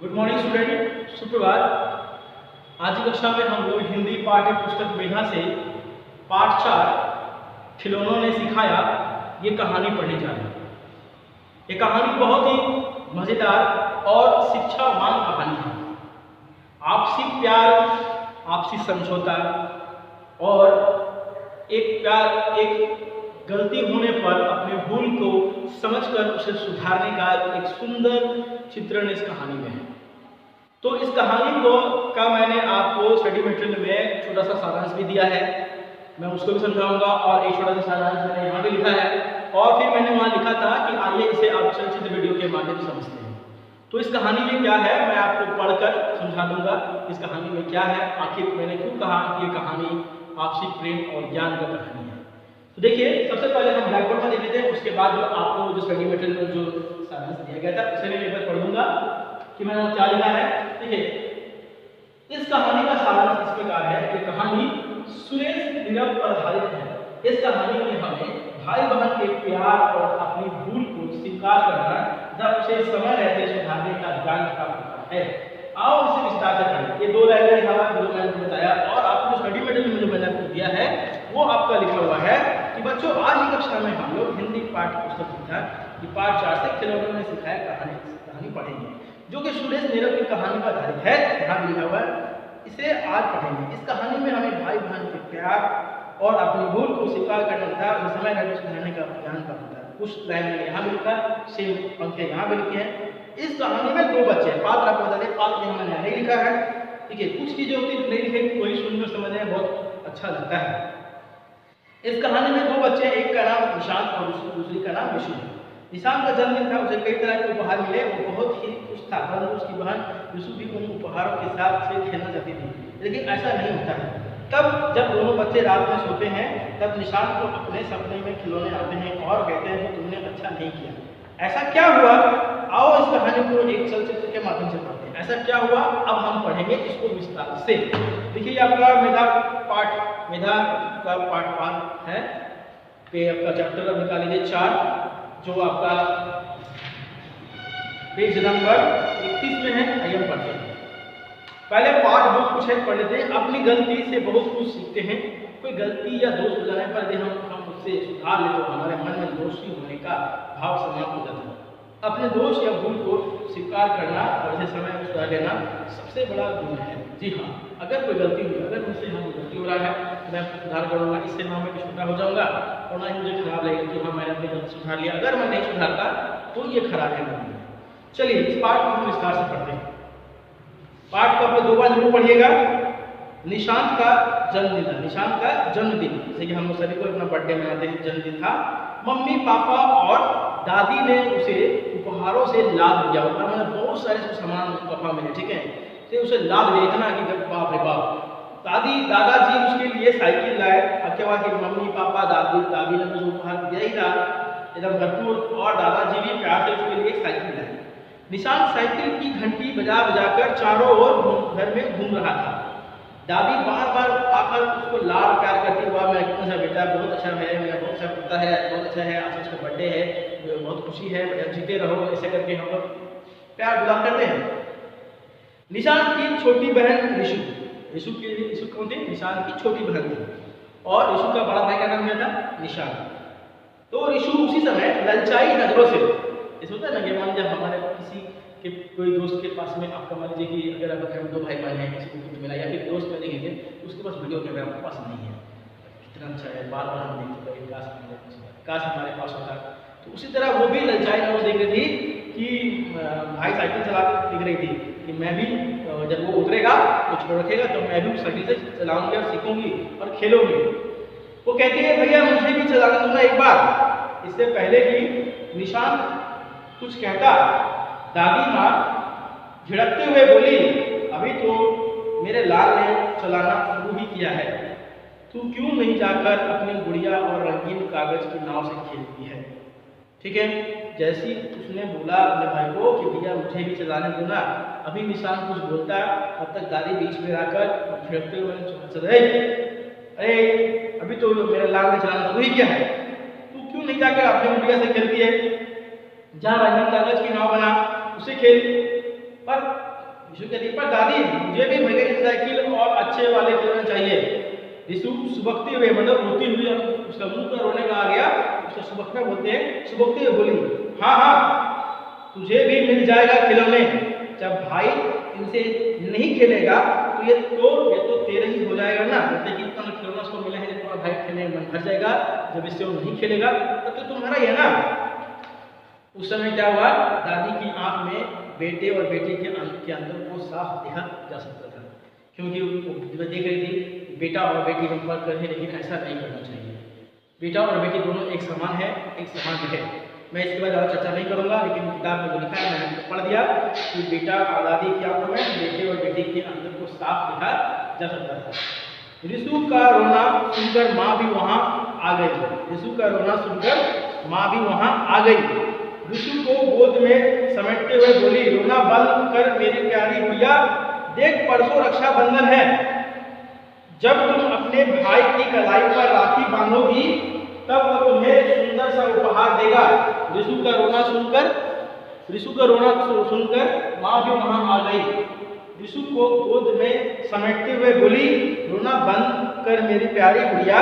Good morning student, सुप्रभात। आज की कक्षा में हम लोग हिंदी पाठ्य पुस्तक मेधा से पाठ 4 खिलौनों ने सिखाया ये कहानी पढ़ने जा रहे हैं। ये कहानी बहुत ही मज़ेदार और शिक्षावान कहानी है। आपसी प्यार, आपसी समझौता और एक गलती होने पर अपने भूल को समझकर उसे सुधारने का एक सुंदर चित्रण इस कहानी में है। तो इस कहानी का मैंने आपको स्टडी मटेरियल में छोटा सा सारांश भी दिया है, मैं उसको भी समझाऊंगा और एक छोटा सा सारांश मैंने यहाँ भी लिखा है और फिर मैंने वहाँ लिखा था कि आइए इसे आप चलचित्र वीडियो के माध्यम से समझते हैं। तो इस कहानी में क्या है मैं आपको पढ़कर समझा दूंगा। इस कहानी में क्या है, आखिर मैंने क्यों कहा कि ये कहानी आपसी प्रेम और ज्ञान की कहानी है। तो देखिए, सबसे पहले हम ब्लैक बोर्ड में देख लेते हैं, उसके बाद जो आपको जो स्टडी मटेरियल में जो सारांश दिया गया था उसे मैं एक बार पढ़ दूंगा कि मैंने क्या लिखा है। देखिए, इस कहानी का सारांश इस प्रकार है कि कहानी सुरेश नीरव पर आधारित है। इस कहानी में हमें भाई बहन के प्यार और अपनी भूल को स्वीकार करना जब उसे समय रहते सुधारने का ज्ञान प्राप्त होता है। आओ इसे विस्तार से पढ़ें। ये दो लाइनें जो मैंने बताया और आपको स्टडी मटेरियल में जो मैंने आपको दिया है वो आपका लिखा हुआ है कि बच्चों आज की कक्षा में हम लोग हिंदी पाठ्य पुस्तक था कि पाठ 4 से खिलौनों ने सिखाया कहानी पढ़ेंगे, जो कि सुरेश नीरव की कहानी पर आधारित है। यहाँ लिखा हुआ है, इसे आज पढ़ेंगे। इस कहानी में हमें भाई बहन के प्यार और अपनी भूल को स्वीकार करने का समय रहते सुधारने का ज्ञान का होता है। कुछ लाइन में यहाँ भी लिखा, सेम पंक्तियाँ यहाँ भी लिखी हैं। इस कहानी में दो बच्चे हैं, पात्र आपको बता दें, पात्र यहाँ मैंने नहीं लिखा है। ठीक है, कुछ चीजें होती है नहीं लिखे, वही सुनकर समझने में बहुत अच्छा लगता है। इस कहानी में दो बच्चे, एक का नाम निशांत और दूसरी का नाम विशु है। निशांत का जन्मदिन था, उसे कई तरह के उपहार मिले, वो बहुत ही खुश था, परंतु उसकी बहन विशु भी उन उपहारों के साथ से खेलना चाहती थी, लेकिन ऐसा नहीं होता है। तब जब दोनों बच्चे रात में सोते हैं तब निशांत को अपने सपने में खिलौने आते हैं और कहते हैं कि तुमने अच्छा नहीं किया। ऐसा क्या हुआ, आओ इस कहानी को एक चलचित्र के माध्यम से पढ़ते हैं। ऐसा क्या हुआ अब हम पढ़ेंगे इसको विस्तार से। देखिए, आपका मेधा का पाठ 5 है पे आपका चैप्टर निकाल लीजिए 4, जो आपका पेज नंबर 31 में है। आइए हम पढ़ते हैं। पहले पाठ बहुत कुछ है, पढ़ लेते हैं। अपनी गलती से बहुत कुछ सीखते हैं। कोई गलती या दोष हो जाने पर यदि हम उससे सुधार ले तो हमारे मन में दोषी होने का भाव समाप्त हो जाता है। अपने दोष या भूल को स्वीकार करना और इसे समय में सुधार लेना सबसे बड़ा गुण है। जी हाँ, अगर कोई गलती हुई, अगर मुझसे यहाँ गलती हो रहा है तो मैं सुधार करूँगा, इससे ना मैं छोटा हो जाऊँगा और ना ही मुझे खराब लगेगा कि हाँ मैंने अपनी गलती सुधार लिया। अगर मैं नहीं सुधारता तो ये खराब है। चलिए इस पाठ को हम विस्तार से पढ़ते हैं। पाठ को अपने 2 बार जरूर पढ़िएगा। निशांत का जन्मदिन था, निशांत का जन्मदिन जैसे कि हम लोग सभी को अपना बर्थडे मनाते हैं, जन्मदिन था। मम्मी पापा और दादी ने उसे उपहारों से लाद दिया। मैंने बहुत सारे सामान पापा मिले, ठीक है, तो उसे लाद दिया इतना कि बाप रे बाप। दादाजी उसके लिए साइकिल लाए। अब क्या हुआ कि मम्मी पापा दादी ने मुझे उपहार दिया ही था एकदम भरपूर, और दादाजी भी प्यार से उसके लिए साइकिल लाए। निशांत साइकिल की घंटी बजा कर चारों ओर घर में घूम रहा था। दादी बार बार आकर उसको लाड प्यार करती, हुआ मैं कितना सा बेटा, बहुत अच्छा है, मेरा बहुत अच्छा कुत्ता है, बहुत अच्छा है, आज उसका बर्थडे है, बहुत खुशी है, जीते रहो, ऐसे करके हम लोग प्यार दुलार करते हैं। निशांत की छोटी बहन ऋषु कौन थी? निशांत की छोटी बहन थी और ऋषु का बड़ा भाई का नाम क्या था? निशांत। तो ऋषु उसी समय ललचाई नजरों से, ऐसा होता है ना कि मान लीजिए हमारे किसी के कोई दोस्त के पास में आपका मान लीजिए कि अगर आपका घर में 2 भाई बहन हैं, किसी को गिफ्ट मिला या फिर दोस्त में देखेंगे तो उसके पास वीडियो कैमरा आपके पास नहीं है, कितना अच्छा है, बार बार हम देखते हैं काश हमारे पास होता। तो उसी तरह वो भी ललचाई नजरों देख रही थी कि भाई साइकिल चला दिख रही थी कि मैं भी जब वो उतरेगा तो छोड़ रखेगा तो मैं भी साइकिल से चलाऊंगी और सीखूंगी और खेलूंगी। वो कहती है भैया मुझे भी चलाना दो ना एक बार। इससे पहले कि निशांत कुछ कहता, दादी माँ झिड़कते हुए बोली, अभी तो मेरे लाल ने चलाना शुरू ही किया है, तू क्यों नहीं जाकर अपनी गुड़िया और रंगीन कागज की नाव से खेलती है। ठीक है, जैसी उसने बोला अपने भाई को कि भैया मुझे भी चलाने दो ना, अभी निशांत कुछ बोलता तब तक दादी बीच में आकर झिड़कते हुए, अरे अभी तो मेरे लाल ने चलाना शुरू ही किया है, तू क्यों नहीं जाकर अपनी गुड़िया से खेलती है, जहाँ रंगीन कागज की नाव बना उसे खेल। पर रिशु कहती है पर दादी मुझे भी भैया की साइकिल और अच्छे वाले खिलौने चाहिए। रिशु सुबकते हुए मतलब रोती हुई, उसका मुंह पर रोने का आ गया, उसका सुबकना बोलते हैं, सुबकते हुए बोली हाँ हाँ तुझे भी मिल जाएगा खिलौने। जब भाई इनसे नहीं खेलेगा तो ये तो तेरे ही हो जाएगा ना। जैसे कि इतना खिलौना उसको मिले हैं, तुम्हारा भाई खेलने में मन भर जाएगा, जब इससे वो नहीं खेलेगा तब तो तुम्हारा ही है ना। उस समय क्या हुआ, दादी की आंख में बेटे और बेटी के अंदर वो साफ देखा जा सकता था, क्योंकि वो देख रही थी बेटा और बेटी में फर्क कर है, लेकिन ऐसा नहीं करना चाहिए। बेटा और बेटी दोनों एक समान है, एक समान है। मैं इसके बाद ज़्यादा चर्चा नहीं करूंगा, लेकिन किताब में जो लिखा है मैंने पढ़ दिया कि बेटा और दादी की आंखों में बेटे और बेटी के अंदर को साफ देखा जा सकता था। रिशु का रोना सुनकर माँ भी वहाँ आ गई। रिशु का रोना सुनकर माँ भी वहाँ आ गई। रिशु को गोद में समेटते हुए बोली रोना बंद कर मेरी प्यारी भैया, देख परसों रक्षाबंधन है, जब तुम अपने भाई की कलाई पर राखी बांधोगी तब वो तुम्हें सुंदर सा उपहार देगा। रिशु का रोना सुनकर माँ भी वहाँ आ गई। रिशु को गोद में समेटते हुए बोली रोना बंद कर मेरी प्यारी भैया,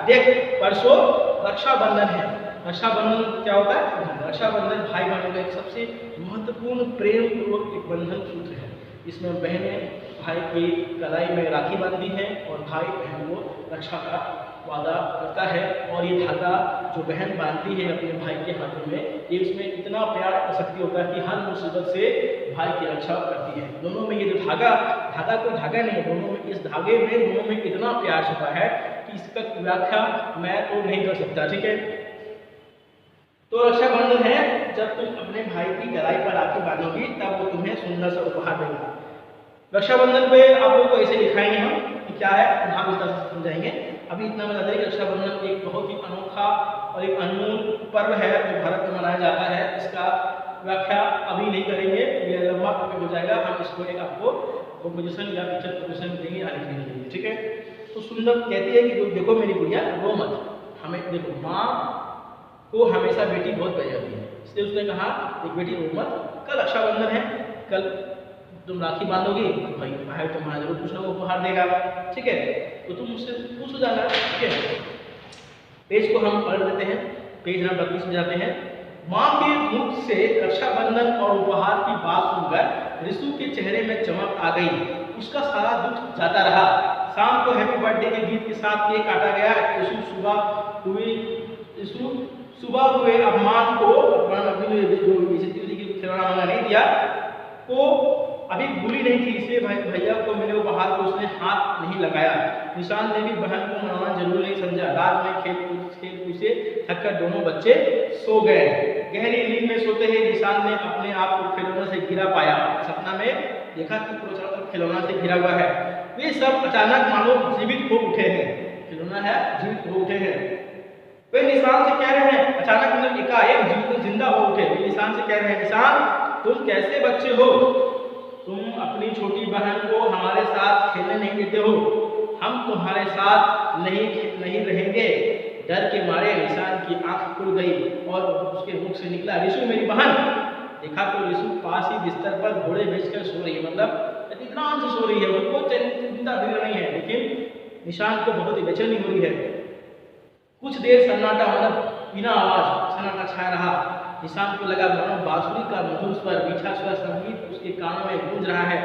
देख परसों रक्षाबंधन है। रक्षाबंधन क्या होता है? रक्षाबंधन भाई बहनों का एक सबसे महत्वपूर्ण प्रेम पूर्वक एक बंधन सूत्र है। इसमें बहनें भाई की कलाई में राखी बांधती हैं और भाई बहन को रक्षा का वादा करता है। और ये धागा जो बहन बांधती है अपने भाई के हाथों में, ये उसमें इतना प्यार और शक्ति होता है कि हर मुसीबत से भाई की रक्षा करती है। दोनों में ये जो धागा कोई धागा नहीं है, दोनों में इस धागे में दोनों में इतना प्यार छुपा है कि इसका व्याख्या मैं तो नहीं कर सकता। ठीक है, तो रक्षाबंधन है, जब तुम अपने भाई की कलाई पर राखी बांधोगी तब वो तुम्हें सुंदर सा उपहार देगा। रक्षाबंधन पे आप लोगों को ऐसे दिखाएंगे हम कि क्या है, हम विस्तार से समझाएंगे। अभी इतना बता दें कि रक्षाबंधन एक बहुत ही अनोखा और एक अनमोल पर्व है जो भारत में मनाया जाता है। इसका व्याख्या अभी नहीं करेंगे, ये लंबा टॉपिक हो जाएगा। हम इसको एक आपको कंपोजिशन या पिक्चर कंपोजिशन देंगे या लिखने के लिए। ठीक है, तो सुंदर कहती है कि देखो मेरी गुड़िया रो मत, हमें देखो माँ को हमेशा बेटी बहुत प्यारी होती है, इसलिए उसने कहा एक बेटी रो मत, कल रक्षाबंधन है, कल तुम राखी बांधोगी भाई तुम्हारा जरूर कुछ ना कुछ उपहार देगा। ठीक है, तो तुम मुझसे खुश हो जाना। ठीक है, पेज को हम पलट देते हैं, पेज नंबर 32 में जाते हैं। माँ के मुख से रक्षाबंधन और उपहार की बात सुनकर रिशु के चेहरे में चमक आ गई। उसका सारा दुख जाता रहा। शाम को हैप्पी बर्थडे के गीत के साथ केक काटा गया। रिशु सुबह हुए अपमान को अपनी जो खिलौना मांगा नहीं दिया को अभी भूली नहीं थी, इसलिए भैया को मेरे उपहार को उसने हाथ नहीं लगाया। निशान ने भी बहन को मनाना जरूर नहीं समझा। रात में खेल कूद से थककर दोनों बच्चे सो गए। गहरी नींद में सोते ही निशान ने अपने आप को खिलौना से घिरा पाया। सपना में देखा कि चारों तरफ खिलौना से घिरा हुआ है। वे सब अचानक मानो जीवित हो उठे हैं। खिलौना है, जीवित हो उठे हैं। वे निशान से कह रहे हैं, अचानक मतलब एकाएक जिंदा हो उठे। वे निशान से कह रहे हैं, निशान तुम कैसे बच्चे हो, तुम अपनी छोटी बहन को हमारे साथ खेलने नहीं देते हो, हम तुम्हारे साथ नहीं रहेंगे। डर के मारे निशान की आंख खुल गई और उसके मुख से निकला रिशु मेरी बहन। देखा तो रिशु पास ही बिस्तर पर घोड़े बेचकर सो रही है, मतलब इतना से सो रही है, उनको चिंता फिक्र नहीं है, लेकिन निशान को बहुत ही बेचैनी हो रही है। कुछ देर सन्नाटा मतलब बिना आवाज सन्नाटा छाया रहा। निशान को लगा मानो बांसुरी का मधुर स्वर, मीठा स्वर संगीत उसके कानों में गूंज रहा है।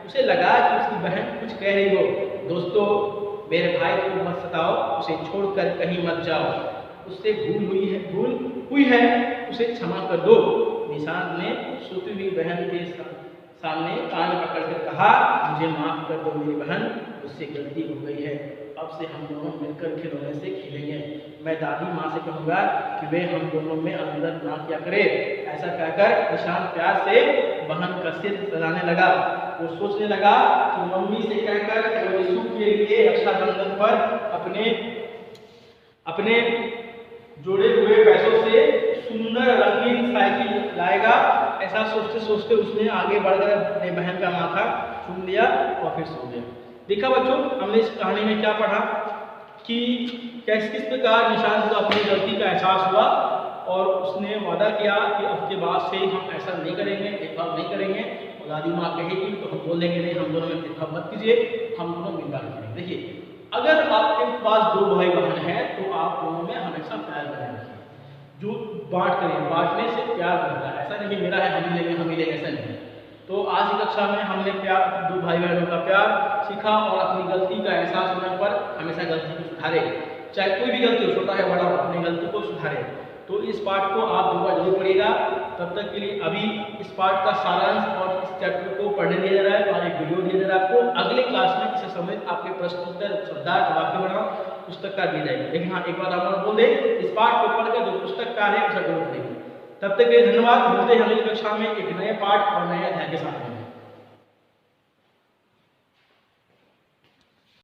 उसे लगा कि उसकी बहन कुछ कह रही हो, दोस्तों मेरे भाई को मत सताओ, उसे छोड़कर कहीं मत जाओ, उससे भूल हुई है उसे क्षमा कर दो। निशान ने सोती हुई बहन के सामने कान पकड़कर कहा, मुझे माफ कर दो मेरी बहन, उससे गलती हो गई है, अब से हम दोनों मिलकर खिलौने से खेलेंगे। मैं दादी माँ से कहूँगा कि वे हम दोनों में अंदर ना किया करे। ऐसा कहकर निशान प्यार से बहन का सिर सजाने लगा। वो सोचने लगा कि मम्मी से कहकर रिशु के लिए रक्षाबंधन पर अपने जोड़े हुए पैसों से सुंदर रंगीन साइकिल लाएगा। ऐसा सोचते सोचते उसने आगे बढ़कर अपने बहन का माथा चूम लिया और फिर सो गया। देखा बच्चों, हमने इस कहानी में क्या पढ़ा कि किस प्रकार निशान को अपनी गलती का एहसास हुआ और उसने वादा किया कि अब के बाद से हम ऐसा नहीं करेंगे, भेदभाव नहीं करेंगे। और दादी माँ कहेगी तो हम बोल देंगे नहीं, हम दोनों में भेदभाव मत कीजिए, हम दोनों मिलकर करेंगे। देखिए, अगर आपके पास 2 भाई बहन हैं तो आप दोनों में हमेशा प्यार बनाए रखिए। जो बांट करें, बांटने से प्यार बनता है। ऐसा नहीं कि मेरा है हम ही लेंगे, ऐसा नहीं। तो आज की कक्षा में हमने प्यार, 2 भाई बहनों का प्यार सीखा और अपनी गलती का एहसास होने पर हमेशा गलती को सुधारे, चाहे कोई भी गलती हो, छोटा है बड़ा हो, अपनी गलती को सुधारे। तो इस पाठ को आप 2 बार जरूर पढ़िएगा। तब तक के लिए अभी इस पाठ का सारांश और इस चैप्टर को पढ़ने दिया जा रहा है और एक वीडियो दिया जा रहा है आपको। अगले क्लास में इसे समेत आपके प्रश्न उत्तर, शब्दार्थ, वाक्य बनाओ पुस्तक का दिया जाएगा। लेकिन हाँ, एक बात आप लोग बोल दे, इस पाठ को पढ़कर जो पुस्तक का है उसे जरूर पढ़ेंगे। तब तक के लिए धन्यवाद। मिलते हैं अगली कक्षा में एक नए पाठ और नए अध्याय के साथ।